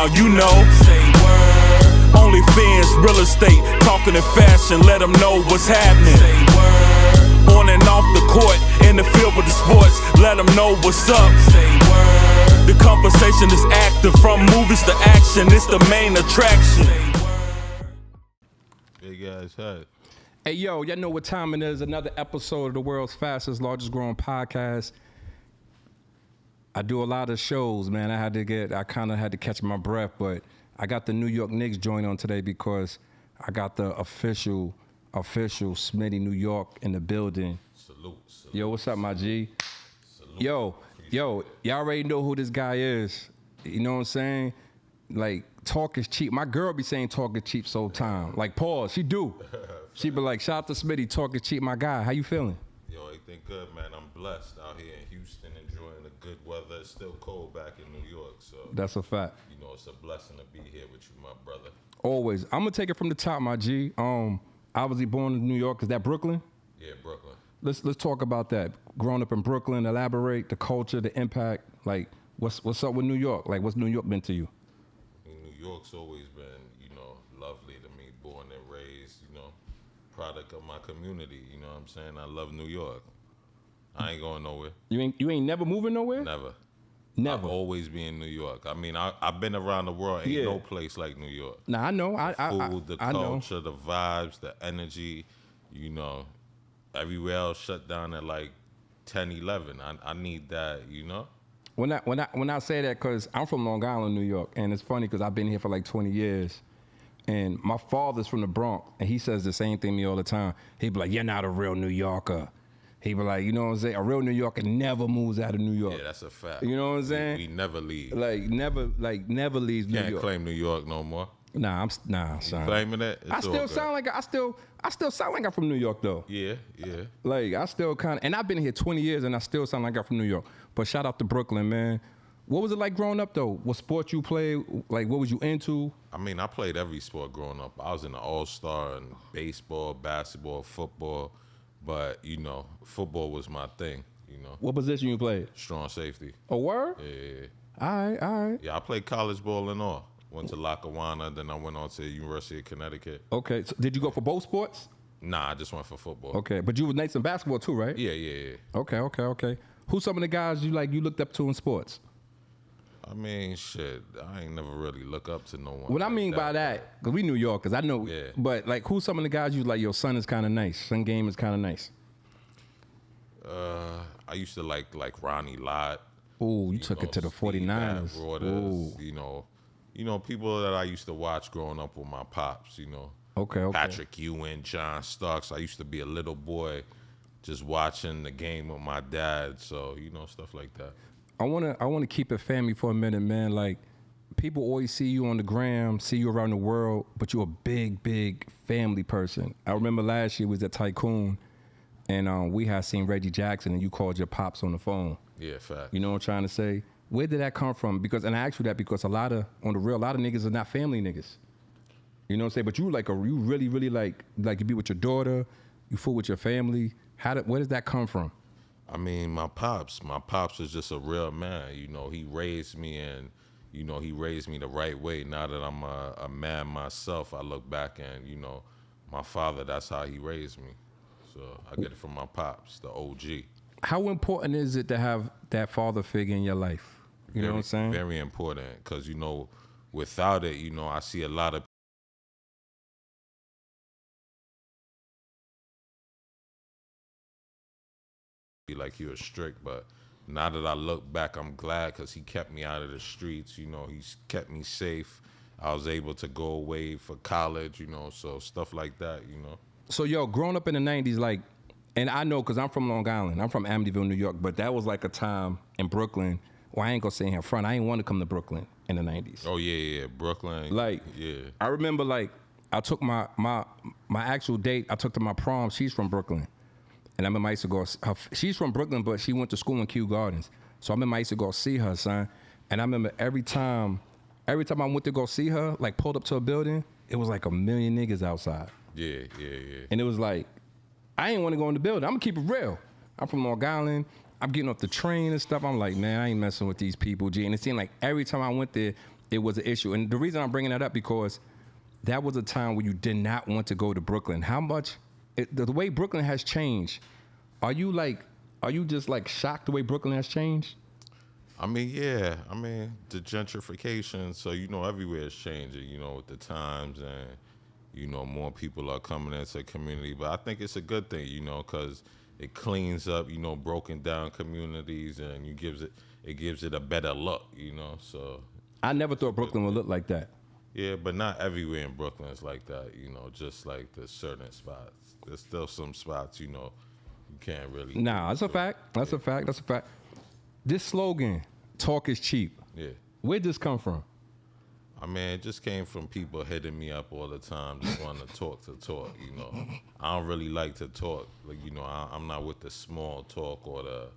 around, you know. Say word. Only fans, real estate, talking in fashion, let them know what's happening. Say word. On and off the court, in the field with the sports, let them know what's up. Say word. The conversation is active, from movies to action, it's the main attraction. Hey guys, hi. Hey yo, y'all know what time it is. Another episode of the world's fastest, largest growing podcast. I do a lot of shows, man. I kind of had to catch my breath, but I got the New York Knicks joint on today because I got the official Smitty New York in the building. Salute. Yo, what's up, my G? Salute. Yo, y'all already know who this guy is. You know what I'm saying? Like, talk is cheap. My girl be saying talk is cheap so time. Like, pause, she do. She be like, shout out to Smitty, talk is cheap, my guy. How you feeling? Yo, everything good, man. I'm blessed out here in Houston, enjoying the good weather. It's still cold back in New York, so. That's a fact. You know, it's a blessing to be here with you, my brother. Always. I'm gonna take it from the top, my G. Obviously born in New York. Is that Brooklyn? Yeah, Brooklyn. Let's talk about that. Growing up in Brooklyn, elaborate the culture, the impact. Like, what's up with New York? Like, what's New York been to you? New York's always been, lovely to me. Born and raised, product of my community. You know what I'm saying? I love New York. I ain't going nowhere. You ain't never moving nowhere? Never. Never. I'll always be in New York. I mean, I've been around the world. Ain't no place like New York. Nah, I know. The food, the culture, know. the vibes, the energy. Everywhere else shut down at like 10, 11. I need that. When I say that, because I'm from Long Island, New York, and it's funny because I've been here for like 20 years, and my father's from the Bronx, and he says the same thing to me all the time. He be like, "You're not a real New Yorker." He be like, you know what I'm saying? A real New Yorker never moves out of New York. Yeah, that's a fact. You know what I'm saying? We never leave. Never leaves New York. Can't claim New York no more. Nah, son. Claiming that? I still sound like I'm from New York though. Yeah. Like I still kind of, and I've been here 20 years, and I still sound like I'm from New York. But shout out to Brooklyn, man. What was it like growing up though? What sport you played? Like what was you into? I mean, I played every sport growing up. I was in the All-Star and baseball, basketball, football. But, football was my thing, What position you played? Strong safety. A word? Yeah. All right. Yeah, I played college ball and all. Went to Lackawanna, then I went on to the University of Connecticut. Okay, so did you go for both sports? Nah, I just went for football. Okay, but you were nice in basketball too, right? Yeah. Okay. Who's some of the guys you looked up to in sports? I mean, shit, I ain't never really look up to no one. What I mean by that, because we New Yorkers, I know, yeah. But like who's some of the guys you like, your son is kind of nice, son game is kind of nice? I used to like Ronnie Lott. Ooh, you took it to the 49ers. Ooh. People that I used to watch growing up with my pops, Okay. Patrick Ewing, John Starks. I used to be a little boy just watching the game with my dad, so, stuff like that. I wanna keep it family for a minute, man. Like, people always see you on the gram, see you around the world, but you're a big family person. I remember last year we was at Tycoon, and we had seen Reggie Jackson, and you called your pops on the phone. Yeah, fact. You know what I'm trying to say? Where did that come from? And I asked you that because a lot of niggas are not family niggas. You know what I'm saying? But you you really like you be with your daughter, you fool with your family. Where does that come from? I mean, my pops was just a real man. He raised me and, he raised me the right way. Now that I'm a man myself, I look back and, my father, that's how he raised me. So I get it from my pops, the OG. How important is it to have that father figure in your life? You know what I'm saying? Very important, because, without it, I see a lot of like he was strict, but now that I look back, I'm glad because he kept me out of the streets. He's kept me safe. I was able to go away for college, so stuff like that, So, yo, growing up in the 90s, and I know because I'm from Long Island. I'm from Amityville, New York, but that was like a time in Brooklyn where I ain't gonna say in front. I ain't want to come to Brooklyn in the 90s. Oh, yeah, Brooklyn. Yeah. I remember, I took my actual date, I took to my prom. She's from Brooklyn. And I remember I used to go, she's from Brooklyn, but she went to school in Kew Gardens. So I remember I used to go see her, son. And I remember every time I went to go see her, pulled up to a building, it was like a million niggas outside. Yeah. And it was like, I ain't want to go in the building. I'm gonna keep it real. I'm from Long Island. I'm getting off the train and stuff. I'm like, man, I ain't messing with these people, G. And it seemed like every time I went there, it was an issue. And the reason I'm bringing that up because that was a time where you did not want to go to Brooklyn. How much the way Brooklyn has changed? Are you just like shocked the way Brooklyn has changed? I mean, yeah. I mean, the gentrification. So everywhere is changing. With the times and more people are coming into the community. But I think it's a good thing. Because it cleans up broken down communities and it gives it a better look. So I never thought Brooklyn would look like that. yeah, but not everywhere in Brooklyn is like that. Just like the certain spots. There's still some spots you can't really. Nah, that's a fact. That's a fact. That's a fact. This slogan, "Talk is cheap." Yeah. Where'd this come from? I mean, it just came from people hitting me up all the time, just wanting to talk. I don't really like to talk. Like, I'm not with the small talk or the,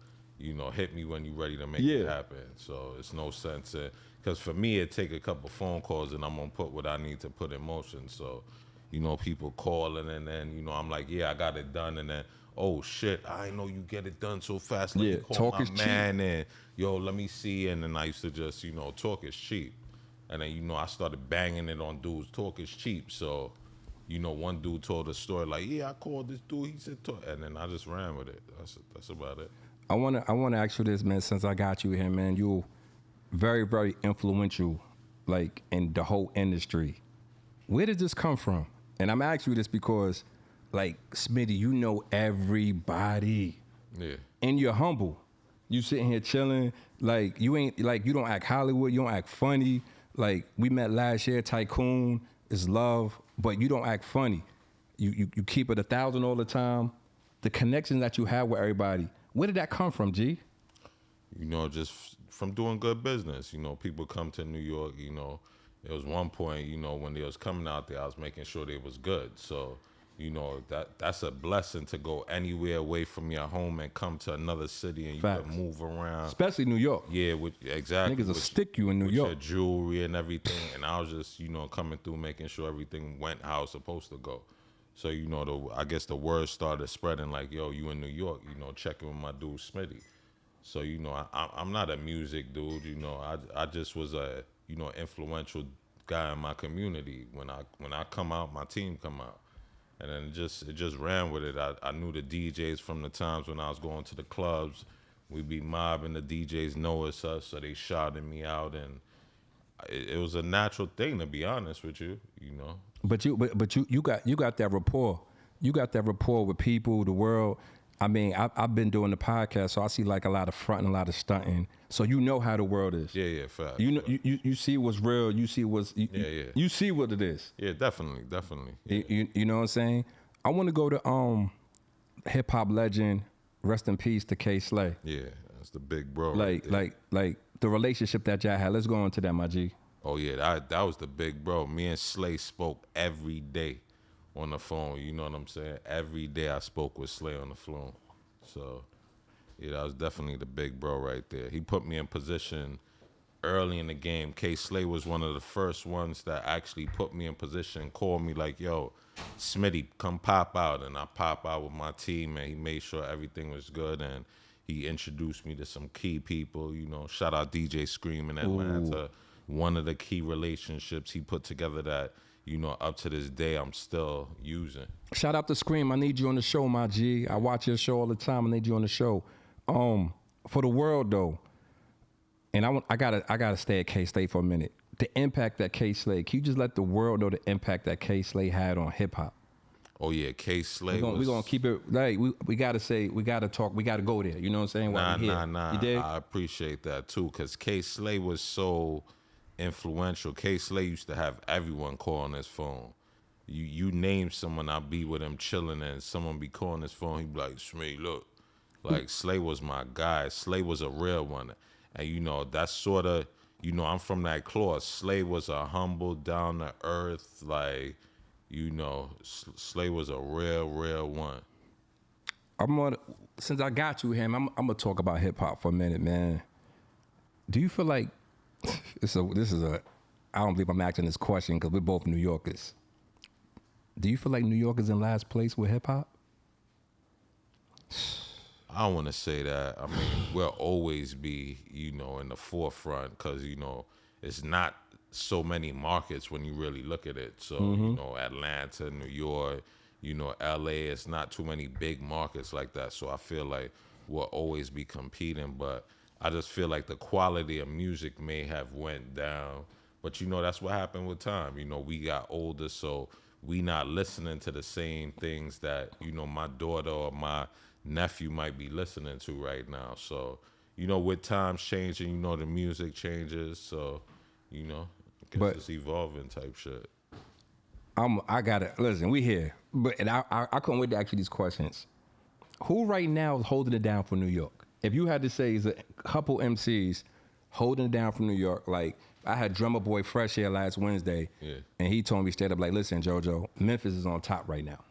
hit me when you're ready to make it happen. So it's no sense. Because for me, it take a couple phone calls and I'm going to put what I need to put in motion. So, people calling and then, I'm like, yeah, I got it done. And then, oh, shit, I know you get it done so fast. Let me call talk my is man and, yo, let me see. And then I used to just, talk is cheap. And then, I started banging it on dudes. Talk is cheap. So, one dude told a story like, yeah, I called this dude. He said talk. And then I just ran with it. That's about it. I wanna ask you this, man, since I got you here, man. You're very, very influential, like, in the whole industry. Where did this come from? And I'm asking you this because, like, Smitty, you know everybody. Yeah. And you're humble. You sitting here chilling. Like, you don't act Hollywood. You don't act funny. Like, we met last year, Tycoon is love, but you don't act funny. You keep it 1,000 all the time. The connections that you have with everybody, where did that come from, G? Just from doing good business. People come to New York, there was one point, when they was coming out there, I was making sure they was good. So, that's a blessing to go anywhere away from your home and come to another city and you can move around. Especially New York. Yeah, exactly. Niggas will stick you in New York. Your jewelry and everything. And I was just, coming through making sure everything went how it's supposed to go. So, I guess the word started spreading like, yo, you in New York, checking with my dude Smitty. So, I'm not a music dude, I just was a, influential guy in my community. When I come out, my team come out. And then it just ran with it. I knew the DJs from the times when I was going to the clubs. We'd be mobbing, the DJs know it's us, so they shouted me out. And it was a natural thing, to be honest with you, But you got that rapport. You got that rapport with people, the world. I mean, I've been doing the podcast, so I see like a lot of fronting, a lot of stunting. So you know how the world is. Yeah, fact. You see what's real. You see what's you see what it is. Yeah, definitely. Yeah. You know what I'm saying? I want to go to hip hop legend, rest in peace to K Slay. Yeah, that's the big bro. Like the relationship that y'all had. Let's go into that, my G. Oh yeah, that was the big bro. Me and Slay spoke every day on the phone. You know what I'm saying? Every day I spoke with Slay on the phone. So yeah, that was definitely the big bro right there. He put me in position early in the game. K Slay was one of the first ones that actually put me in position, called me like, yo, Smitty, come pop out. And I pop out with my team, and he made sure everything was good. And he introduced me to some key people. Shout out DJ Scream in Atlanta. Ooh. One of the key relationships he put together that, up to this day, I'm still using. Shout out to Scream. I need you on the show, my G. I watch your show all the time. I need you on the show. For the world, though, and I gotta stay at K-Slay for a minute. The impact that K-Slay, can you just let the world know the impact that K-Slay had on hip-hop? Oh, yeah, K-Slay We're going to keep it, like, we got to say, we got to talk, we got to go there. You know what I'm saying? Nah. You dig? I appreciate that, too, because K-Slay was so influential. K-Slay used to have everyone calling his phone. You name someone, I'll be with him chilling, and someone be calling his phone, he'd be like, Smitty, look. Like, Slay was my guy. Slay was a real one. And, that's sort of, I'm from that cloth. Slay was a humble, down-to-earth, like, Slay was a real one. Since I got you here, I'm going to talk about hip-hop for a minute, man. Do you feel like, I don't believe I'm asking this question because we're both New Yorkers. Do you feel like New York is in last place with hip-hop? I don't want to say that. I mean, we'll always be, in the forefront because, it's not so many markets when you really look at it. So, Mm-hmm. you know, Atlanta, New York, you know, LA, it's not too many big markets like that. So I feel like we'll always be competing, but I just feel like the quality of music may have went down. But you know, that's what happened with time. You know, we got older, so we not listening to the same things that, you know, my daughter or my nephew might be listening to right now. So, you know, with times changing, you know, the music changes. So, you know, I guess But- it's evolving type shit. I gotta listen. We here, but and I couldn't wait to ask you these questions. Who right now is holding it down for New York? If you had to say, is a couple MCs holding it down for New York? Like I had Drummer Boy Fresh here last Wednesday, Yeah. and he told me straight up, like, listen, JoJo, Memphis is on top right now.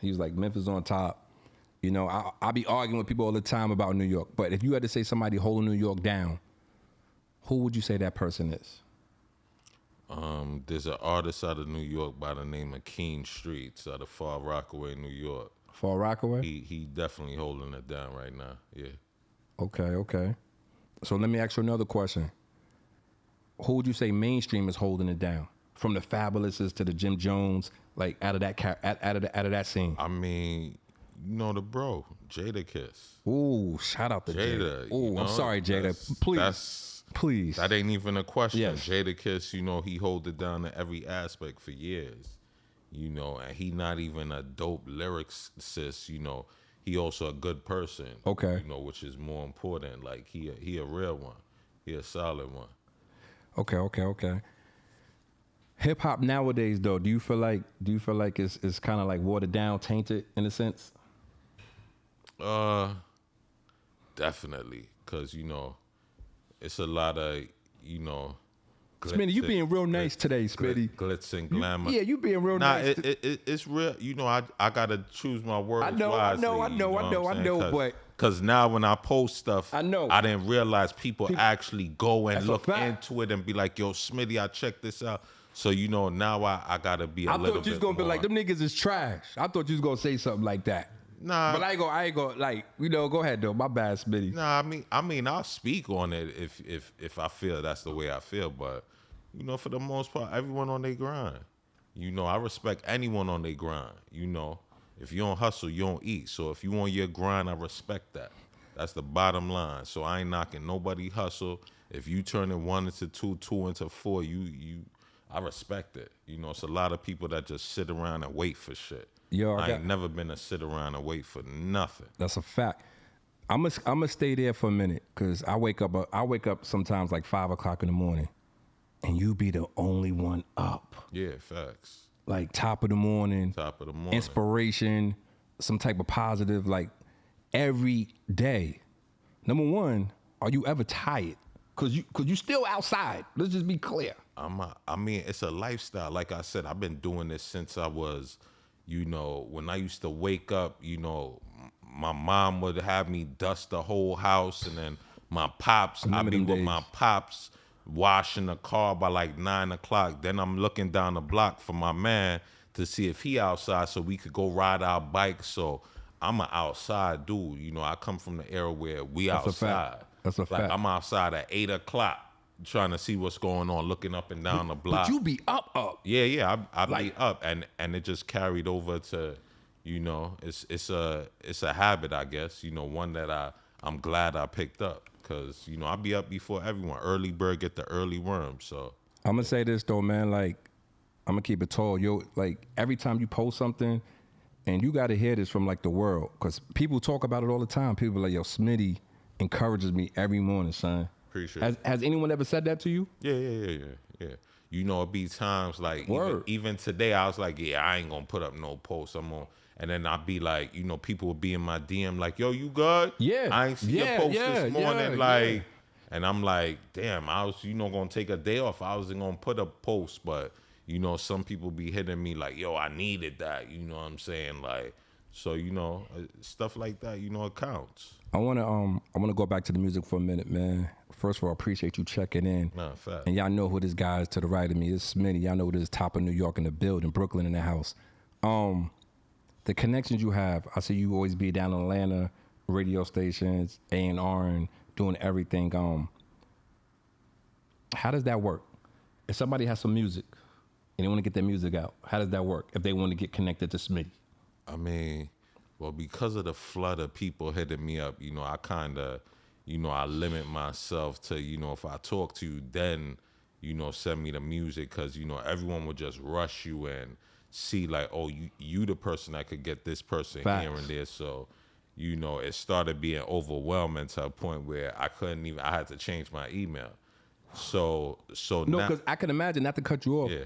He was like, Memphis is on top. You know, I be arguing with people all the time about New York, but if you had to say somebody holding New York down, who would you say that person is? There's an artist out of New York by the name of Keen Streets out of Far Rockaway, New York. Far Rockaway? He definitely holding it down right now. Yeah. Okay. So let me ask you another question. Who would you say mainstream is holding it down? From the Fabulouses to the Jim Jones, like out of that scene. I mean, you know the bro, Jada Kiss. Ooh, shout out to Jada. Jada. Ooh, you know, I'm sorry, Jada. Please. That ain't even a question. Yes. Jada Kiss, you know, he hold it down to every aspect for years. You know, and he not even a dope lyricist, you know. He also a good person. Okay. You know, which is more important. Like he a real one. He a solid one. Okay. Hip hop nowadays, though, do you feel like it's kind of like watered down, tainted in a sense? Definitely, cause you know, it's a lot of, you know. Smitty, you being real nice today, Smitty. Glitz and glamour. You being real Nah, nice. it's real. You know, I gotta choose my words I know, wisely. but Because now when I post stuff, I know. I didn't realize people actually go and That's a look fact. into it and be like, yo, Smitty, I checked this out. So, you know, now I gotta be a I little thought you was bit gonna be more. like, them niggas is trash. I thought you was gonna say something like that. Nah. But I ain't gonna like, you know, go ahead though. My bad, Smitty. Nah, I mean, I'll speak on it if I feel that's the way I feel, but you know, for the most part, everyone on their grind. You know, I respect anyone on their grind. You know, if you don't hustle, you don't eat. So if you on your grind, I respect that. That's the bottom line. So I ain't knocking nobody hustle. If you turn it 1 into 2, 2 into 4, I respect it. You know, it's a lot of people that just sit around and wait for shit. Yo, I ain't never been to sit around and wait for nothing. That's a fact. I'm gonna stay there for a minute because I wake up sometimes like 5 o'clock in the morning, and you be the only one up. Yeah, facts. Like top of the morning, inspiration, some type of positive, like every day. Number one, are you ever tired? Cause you still outside. Let's just be clear. I mean, it's a lifestyle. Like I said, I've been doing this since I was, you know, when I used to wake up, you know, my mom would have me dust the whole house, and then my pops, I'd be with my pops washing the car by like 9 o'clock. Then I'm looking down the block for my man to see if he outside so we could go ride our bikes. So I'm an outside dude. You know, I come from the era where we outside. That's a fact. I'm outside at 8 o'clock trying to see what's going on, looking up and down the block. But you be up. Yeah, I be up, and it just carried over to, you know, it's a habit, I guess. You know, one that I'm glad I picked up, because you know I be up before everyone. Early bird get the early worm. So I'm gonna say this though, man. Like, I'm gonna keep it tall. Yo, like every time you post something, and you gotta hear this from like the world, because people talk about it all the time. People are like, yo, Smitty encourages me every morning, son. Appreciate it. Has anyone ever said that to you? Yeah. You know, it be times like even today I was like, yeah, I ain't gonna put up no post. And then I'd be like, you know, people would be in my DM like, yo, you good? Yeah. I ain't see your post this morning. And I'm like, damn, I was, you know, gonna take a day off. I wasn't gonna put a post, but you know, some people be hitting me like, yo, I needed that. You know what I'm saying? Like, so, you know, stuff like that, you know, it counts. I wanna go back to the music for a minute, man. First of all, I appreciate you checking in. Nah, fact. And y'all know who this guy is to the right of me. It's Smitty. Y'all know who this top of New York in the building, Brooklyn in the house. The connections you have, I see you always be down in Atlanta, radio stations, A&R, and doing everything. How does that work? If somebody has some music and they want to get their music out, how does that work if they want to get connected to Smitty? I mean, well, because of the flood of people hitting me up, I kind of, I limit myself to, if I talk to you, then, send me the music, because, everyone would just rush you and see like, oh, you the person that could get this person Facts. here and there. So, it started being overwhelming to a point where I had to change my email. So No, now, because I can imagine, not to cut you off. yeah.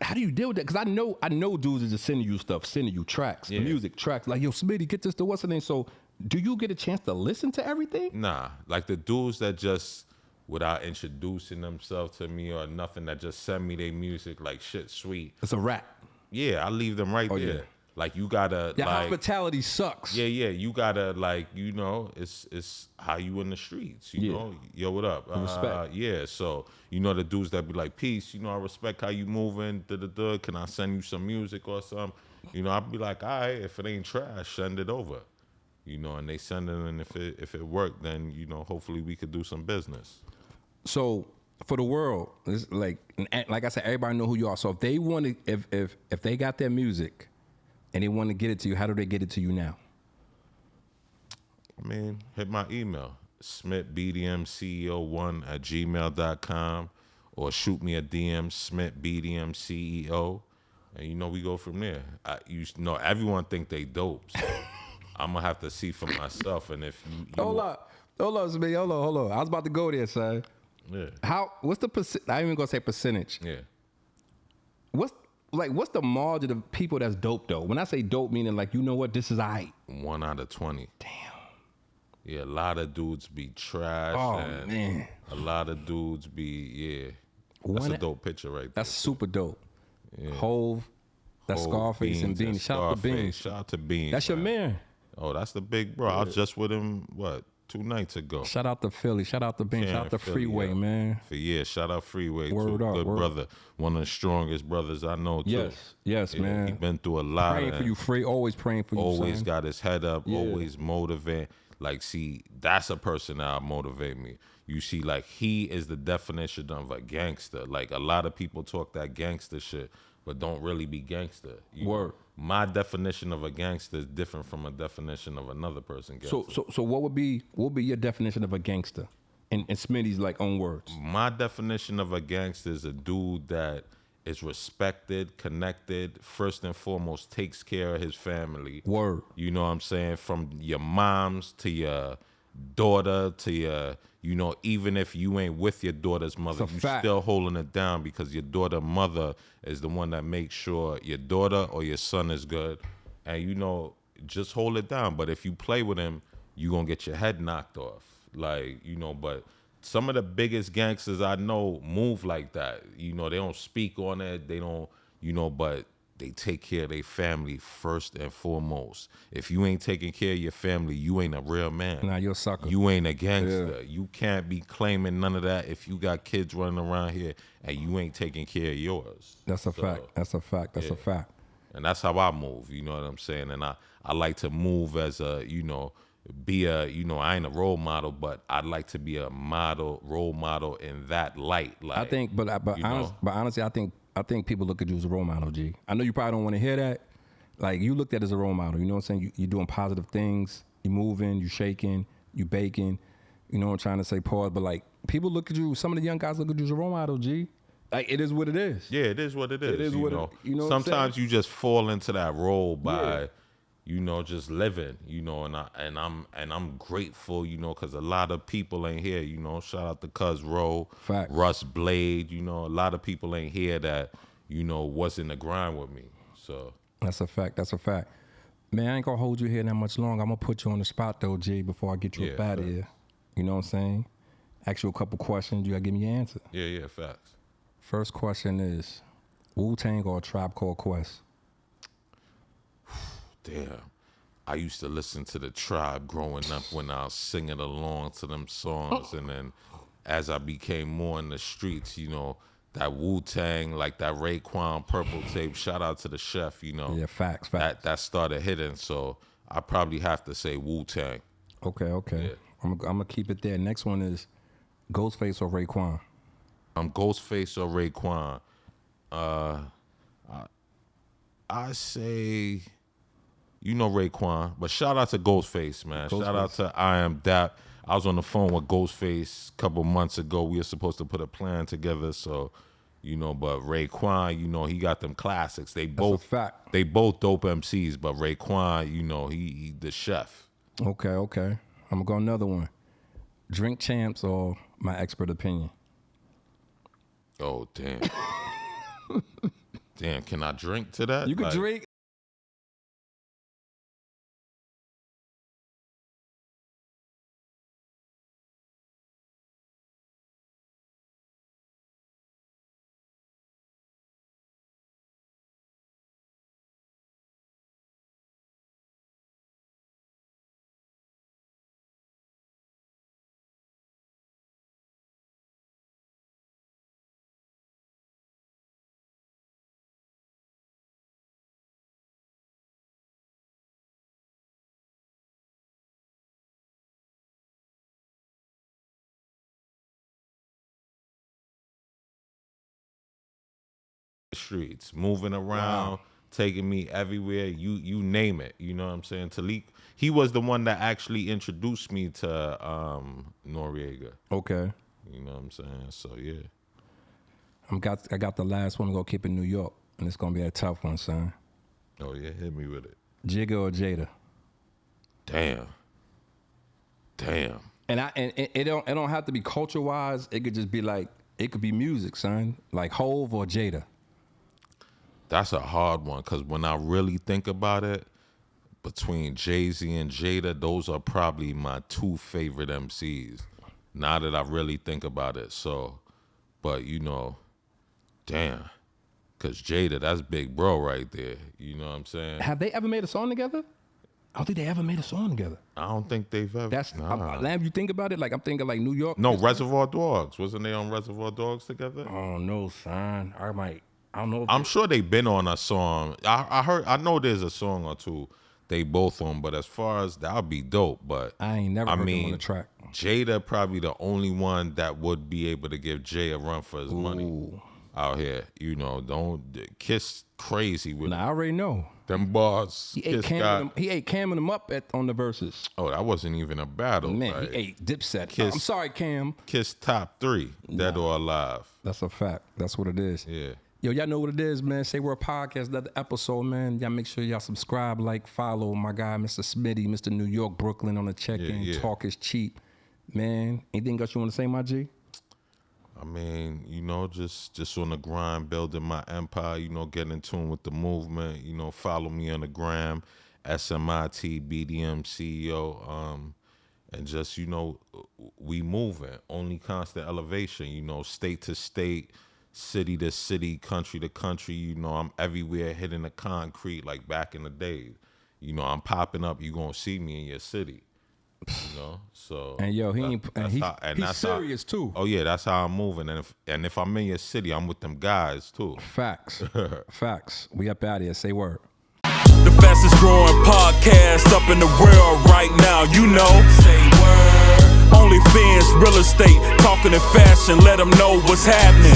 How do you deal with that? Because I know dudes are just sending you stuff, sending you tracks, music tracks. Like, yo, Smitty, get this to what's the name? So, do you get a chance to listen to everything? Nah, like the dudes that just, without introducing themselves to me or nothing, that just send me their music like shit sweet. It's a rap. Yeah, I leave them right there. Yeah. Like, you gotta, Your like, hospitality sucks. yeah, you gotta, like, it's how you in the streets, you know? Yo, what up? Respect. Yeah, so, the dudes that be like, peace, I respect how you moving, da-da-da, can I send you some music or something? I'll be like, all right, if it ain't trash, send it over. And they send it, and if it worked, then, hopefully we could do some business. So for the world, it's like I said, everybody know who you are. So if they want to, if they got their music and they want to get it to you, how do they get it to you now? I mean, hit my email, smitbdmceo1@gmail.com, or shoot me a DM, smitbdmceo, and we go from there. Everyone think they dope, so I'm gonna have to see for myself. And if you Hold up, Smitty, hold on. I was about to go there, son. yeah, What's the I ain't even gonna say percentage. yeah. What's the margin of people that's dope though? When I say dope, meaning like, you know what, this is aight. 1 out of 20. Damn. Yeah, a lot of dudes be trash. Oh, and man. A lot of dudes be That's a dope picture right there. That's super dope. Hove, that's Hov, Scarface and Beans. Shout out to Beans. Shout out to Beans. That's your man. Oh, that's the big bro. I was just with him, 2 nights ago. Shout out to Philly. Shout out to Beans. Shout out to Philly, Freeway, yeah. man. Shout out Freeway. Word too. up, Good word. brother. One of the strongest brothers I know, too. Yes, man. He been through a lot. Praying for you, Free. Always praying for you, Always son. got his head up. Always motivate. Like, see, that's a person that'll motivate me. You see, like, he is the definition of a gangster. Like, a lot of people talk that gangster shit, but don't really be gangster. Word. My definition of a gangster is different from a definition of another person gangster. So what would be your definition of a gangster? In Smitty's like own words. My definition of a gangster is a dude that is respected, connected, first and foremost takes care of his family. Word. You know what I'm saying? From your moms to your daughter to your, even if you ain't with your daughter's mother, you still holding it down, because your daughter mother is the one that makes sure your daughter or your son is good. And, just hold it down. But if you play with him, you going to get your head knocked off. Like, but some of the biggest gangsters I know move like that. They don't speak on it. They don't, but they take care of their family first and foremost. If you ain't taking care of your family, you ain't a real man. Nah, you're a sucker. You ain't a gangster. Yeah. You can't be claiming none of that if you got kids running around here and you ain't taking care of yours. That's a fact. That's a fact. That's a fact. And that's how I move, you know what I'm saying? And I like to move as a, be a, I ain't a role model, but I'd like to be a role model in that light. Like, I think, but honestly, I think people look at you as a role model, G. I know you probably don't want to hear that. Like, you looked at as a role model. You know what I'm saying? You're doing positive things. You moving. You shaking. You baking. You know what I'm trying to say? Pause. But like, people look at you. Some of the young guys look at you as a role model, G. Like, it is what it is. Yeah, it is what it is. It is what it. You know. Sometimes you just fall into that role by, just living. And I'm grateful. Because a lot of people ain't here. Shout out to Cuz Rowe, Facts. Russ Blade. A lot of people ain't here that was in the grind with me. So that's a fact. That's a fact. Man, I ain't gonna hold you here that much longer. I'm gonna put you on the spot though, G, before I get you up out of here. You know what I'm saying? Ask you a couple questions. You gotta give me your answer. Yeah, facts. First question is, Wu-Tang or Tribe Called Quest? Damn. I used to listen to the Tribe growing up when I was singing along to them songs. And then as I became more in the streets, that Wu-Tang, like that Raekwon Purple tape, shout out to the chef, Yeah, facts. That started hitting. So I probably have to say Wu-Tang. Okay. Yeah. I'm going to keep it there. Next one is Ghostface or Raekwon? Ghostface or Raekwon. I say, Raekwon, but shout out to Ghostface, man. Shout out to I Am Dap. I was on the phone with Ghostface a couple months ago. We were supposed to put a plan together, so but Raekwon, he got them classics. They both fact. They both dope MCs, but Raekwon, he the chef. Okay. I'm gonna go another one. Drink Champs or My Expert Opinion. Oh damn. Damn, can I drink to that? You can drink. Streets, moving around, taking me everywhere. You name it. You know what I'm saying? Talik, he was the one that actually introduced me to Noriega. Okay. You know what I'm saying? So yeah. I got the last one. I'm gonna keep in New York, and it's gonna be a tough one, son. Oh yeah, hit me with it. Jigga or Jada? Damn. And it don't have to be culture wise. It could just be like, it could be music, son. Like Hove or Jada. That's a hard one, because when I really think about it, between Jay-Z and Jada, those are probably my two favorite MCs. Now that I really think about it. So, but damn. Because Jada, that's big bro right there. You know what I'm saying? Have they ever made a song together? I don't think they ever made a song together. I don't think they've ever. Lamb, you think about it? Like, I'm thinking like New York. No, Reservoir Dogs. Wasn't they on Reservoir Dogs together? Oh, no, son. I don't know. I'm sure they've been on a song. I know there's a song or two they both on, but as far as that would be dope. But I ain't never heard them on the track. Jada probably the only one that would be able to give Jay a run for his money out here. Don't Kiss crazy with I already know. them bars. He ate camming them up on the verses. Oh, that wasn't even a battle. Man, like, he ate Dipset. Kiss, I'm sorry, Cam. Kiss top 3, dead or alive. That's a fact. That's what it is. Yeah. Yo, y'all know what it is, man. Say Word Podcast, another episode, man. Y'all make sure y'all subscribe, like, follow my guy, Mr. Smitty, Mr. New York, Brooklyn on the check-in. Yeah. Talk is cheap. Man, anything else you want to say, my G? I mean, just on the grind, building my empire, getting in tune with the movement, follow me on the gram, SMIT, BDM CEO, and just, we moving, only constant elevation, state to state, city to city, country to country, I'm everywhere hitting the concrete like back in the day. I'm popping up, you gonna see me in your city. So and yo, he's serious too. Oh yeah, that's how I'm moving. And if I'm in your city, I'm with them guys too. Facts. Facts. We up out here. Say word. The fastest growing podcast up in the world right now, Say word. OnlyFans, real estate, talking in fashion, let them know what's happening.